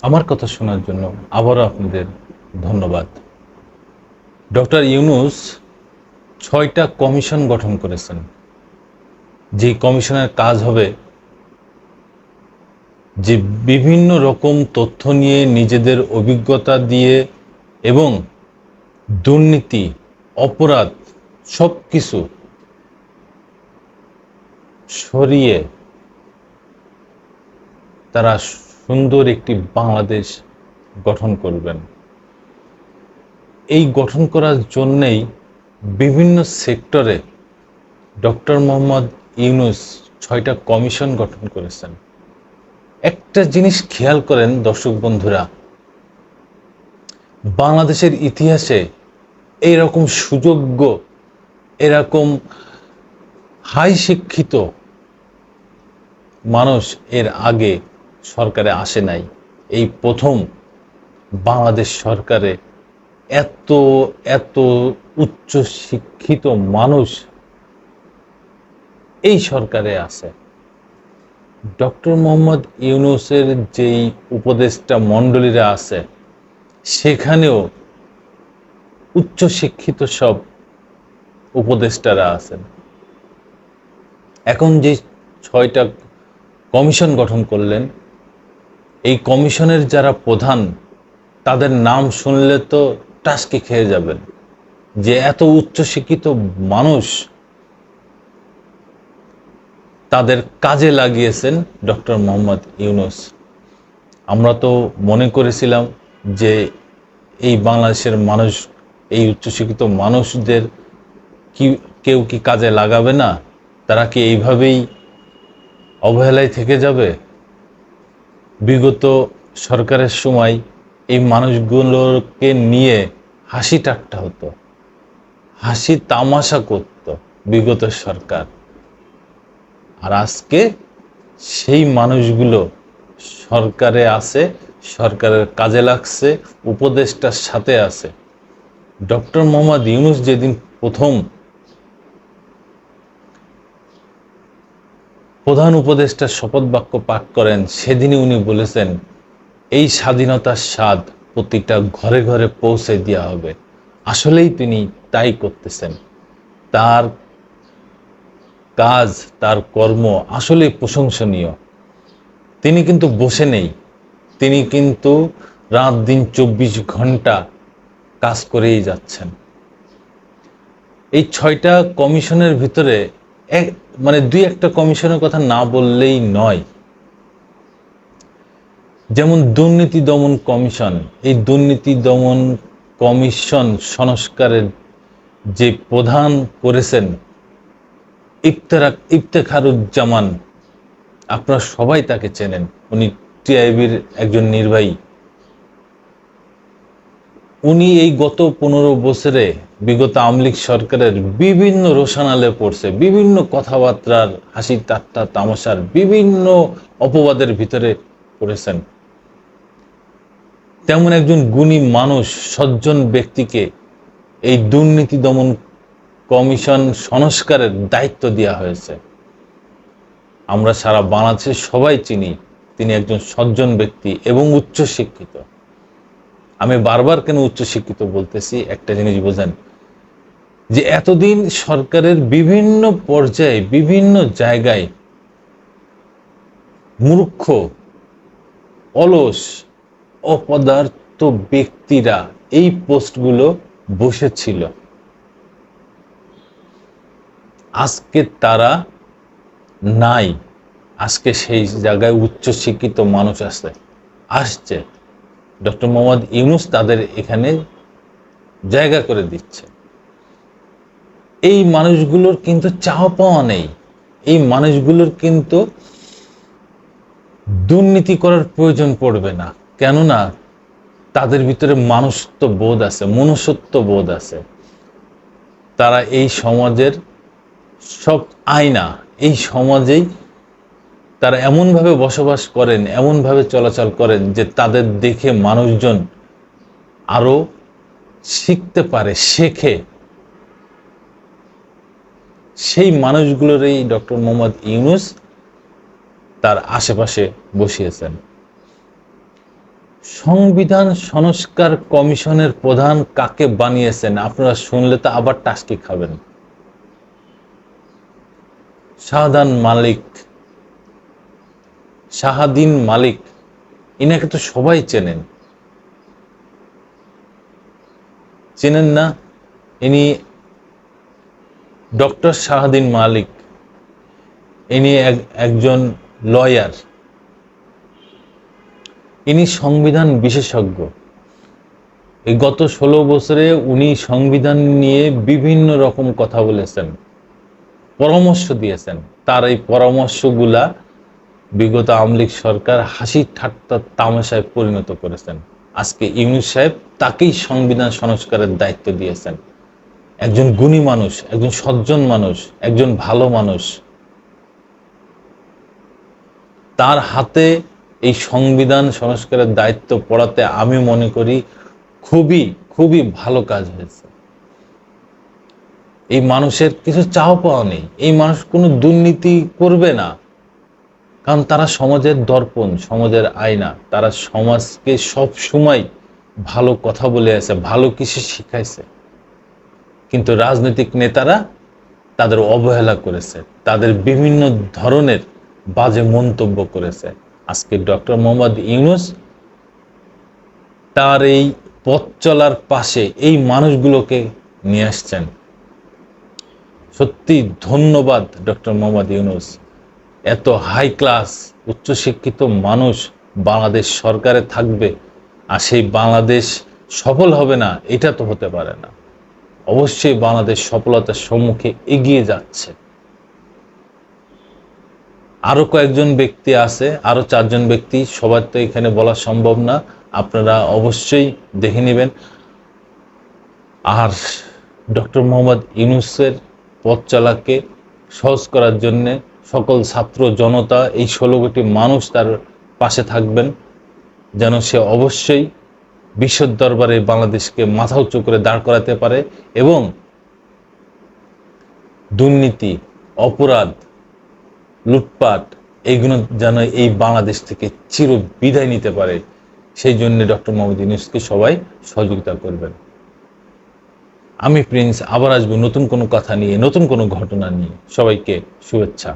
আমার কথা শোনার জন্য আবারও আপনাদের ধন্যবাদ। ডক্টর ইউনূস ৬টা কমিশন গঠন করেছেন। যে কমিশনের কাজ হবে যে বিভিন্ন রকম তথ্য নিয়ে নিজেদের অভিজ্ঞতা দিয়ে এবং দুর্নীতি, অপরাধ সবকিছু সরিয়ে তারা সুন্দর একটি বাংলাদেশ গঠন করবেন। এই গঠন করার জন্যেই বিভিন্ন সেক্টরে ডক্টর মোহাম্মদ ইউনূস ৬টা কমিশন গঠন করেছেন। একটা জিনিস খেয়াল করেন দর্শক বন্ধুরা, বাংলাদেশের ইতিহাসে এইরকম সুযোগ্য, এরকম হাই শিক্ষিত মানুষ এর আগে সরকারে আসে নাই। এই প্রথম বাংলাদেশ সরকারে এত এত উচ্চ শিক্ষিত মানুষ এই সরকারে আছে। ডক্টর মোহাম্মদ ইউনূসের যেই উপদেষ্টা মণ্ডলীরা আছে সেখানেও উচ্চ শিক্ষিত সব উপদেষ্টারা আছেন। এখন যে ৬টা কমিশন গঠন করলেন, এই কমিশনের যারা প্রধান তাদের নাম শুনলে তো টাসকি খেয়ে যাবেন যে এত উচ্চ শিক্ষিত মানুষ তাদের কাজে লাগিয়েছেন ডক্টর মোহাম্মদ ইউনূস। আমরা তো মনে করেছিলাম যে এই বাংলাদেশের মানুষ, এই উচ্চশিক্ষিত মানুষদের কেউ কি কাজে লাগাবে না, তারা কি এইভাবেই অবহেলায় থেকে যাবে। বিগত সরকারের সময় এই মানুষগুলোকে নিয়ে হাসি ঠাট্টা হতো, হাসি তামাশা করত বিগত সরকার। আর আজকে সেই মানুষগুলো সরকারে আছে, সরকারের কাজে লাগছে, উপদেষ্টার সাথে আছে। ডক্টর মোহাম্মদ ইউনূস যেদিন প্রথম প্রধান উপদেষ্টার শপথ বাক্য পাঠ করেন সেদিনই উনি বলেছেন এই স্বাধীনতার স্বাদ প্রতিটা ঘরে ঘরে পৌঁছে দেওয়া হবে। আসলেই তিনি তাই করতেছেন। তার কাজ, তার কর্ম আসলে প্রশংসনীয়। তিনি কিন্তু বসে নেই, তিনি কিন্তু রাত দিন ২৪ ঘন্টা কাজ করেই যাচ্ছেন। এই ৬টা কমিশনের ভিতরে দুই একটা কমিশনের কথা না বললেই নয়। যেমন দুর্নীতি দমন কমিশন, এই দুর্নীতি দমন কমিশন সংস্কারের যে প্রধান করেছেন ইফতেখারুজ্জামান, আপনারা সবাই তাকে চেনেন, উনি টিআইবির একজন নির্বাহী। উনি এই গত ১৫ বছরে বিগত আওয়ামী লীগ সরকারের বিভিন্ন রোশানালে পড়ছে, বিভিন্ন কথাবার্তার হাসি ঠাট্টা তামাশার বিভিন্ন অপবাদের ভিতরে পড়েছেন। তেমন একজন গুণী মানুষ, সজ্জন ব্যক্তিকে এই দুর্নীতি দমন কমিশন সংস্কারের দায়িত্ব দেওয়া হয়েছে। আমরা সারা বাংলাদেশে সবাই চিনি তিনি একজন সজ্জন ব্যক্তি এবং উচ্চশিক্ষিত। আমি বারবার কেন উচ্চশিক্ষিত বলতেছি, একটা জিনিস বোঝেন যে এতদিন সরকারের বিভিন্ন পর্যায়ে বিভিন্ন জায়গায় মূর্খ, অলস, অপদার্থ ব্যক্তিরা এই পোস্টগুলো বসেছিল। আজকে তারা নাই, আজকে সেই জায়গায় উচ্চশিক্ষিত মানুষ আসছে। ডক্টর মোহাম্মদ ইউনূস তাদের এখানে জায়গা করে দিচ্ছে। এই মানুষগুলোর কিন্তু চাওয়া পাওয়া নেই, এই মানুষগুলোর কিন্তু দুর্নীতি করার প্রয়োজন পড়বে না। কেননা তাদের ভিতরে মানুষত্ব বোধ আছে, মনুষ্যত্ব বোধ আছে। তারা এই সমাজের সব আয়না, এই সমাজেই তারা এমনভাবে বসবাস করেন, এমনভাবে চলাচল করেন যে তাদের দেখে মানুষজন আরো শিখতে পারে, শেখে। সেই মানুষগুলোরই ডক্টর মোহাম্মদ ইউনূস তার আশেপাশে বসিয়েছেন। সংবিধান সংস্কার কমিশনের প্রধান কাকে বানিয়েছেন? আপনারা শুনলে তো আবার টাস্কি খাবেন। শাহাদিন মালিক, ইনাকে তো সবাই চেনেন। চেনেন না? ইনি ডক্টর শাহাদিন মালিক, ইনি একজন লয়ার, ইনি সংবিধান বিশেষজ্ঞ। এই গত 16 বছরে উনি সংবিধান নিয়ে বিভিন্ন রকম কথা বলেছেন, পরামর্শ দিয়েছেন। তার এই পরামর্শগুলা বিগত আওয়ামী লীগ সরকার হাসি ঠাট্টা তামাশায় পরিণত করেছেন। আজকে ইউনূস সাহেব তাকেই সংবিধান সংস্কারের দায়িত্ব দিয়েছেন। একজন গুণী মানুষ, একজন সজ্জন মানুষ, একজন ভালো মানুষ, তার হাতে এই সংবিধান সংস্কারের দায়িত্ব পড়াতে আমি মনে করি খুবই খুবই ভালো কাজ হয়েছে। এই মানুষের কিছু চাও পাওয়া নেই, এই মানুষ কোনো দুর্নীতি করবে না, কারণ তারা সমাজের দর্পণ, সমাজের আয়না। তারা সমাজকে সব সময় ভালো কথা বলে আছে, ভালো কিছু শিখাইছে। কিন্তু রাজনৈতিক নেতারা তাদের অবহেলা করেছে, তাদের বিভিন্ন ধরনের বাজে মন্তব্য করেছে। আজকে ডক্টর মোহাম্মদ ইউনূস তার এই পথ চলার পাশে এই মানুষগুলোকে নিয়ে আসছেন। সত্যি ধন্যবাদ ডক্টর মোহাম্মদ ইউনূস। এত হাই ক্লাস উচ্চশিক্ষিত মানুষ বাংলাদেশ সরকারে থাকবে, আর সেই বাংলাদেশ সফল হবে না, এটা তো হতে পারে না। অবশ্যই বাংলাদেশ সফলতার সম্মুখে এগিয়ে যাচ্ছে। আরো কয়েকজন ব্যক্তি আছে, আরো 4 জন ব্যক্তি, সবার তো এখানে বলা সম্ভব না, আপনারা অবশ্যই দেখে নেবেন। আর ডক্টর মোহাম্মদ ইউনূসের পথ চলাকে সহজ করার জন্য সকল ছাত্র জনতা, এই 16 কোটি মানুষ তার পাশে থাকবেন, যেন সে অবশ্যই বিশ্বের দরবারে বাংলাদেশকে মাথা উঁচু করে দাঁড় করাতে পারে এবং দুর্নীতি, অপরাধ, লুটপাট এইগুলো যেন এই বাংলাদেশ থেকে চির বিদায় নিতে পারে। সেই জন্য ডক্টর মোহাম্মদ ইউনূসকে সবাই সহযোগিতা করবেন। আমি প্রিন্স আবার আসবো নতুন কোনো কথা নিয়ে, নতুন কোনো ঘটনা নিয়ে। সবাইকে শুভেচ্ছা।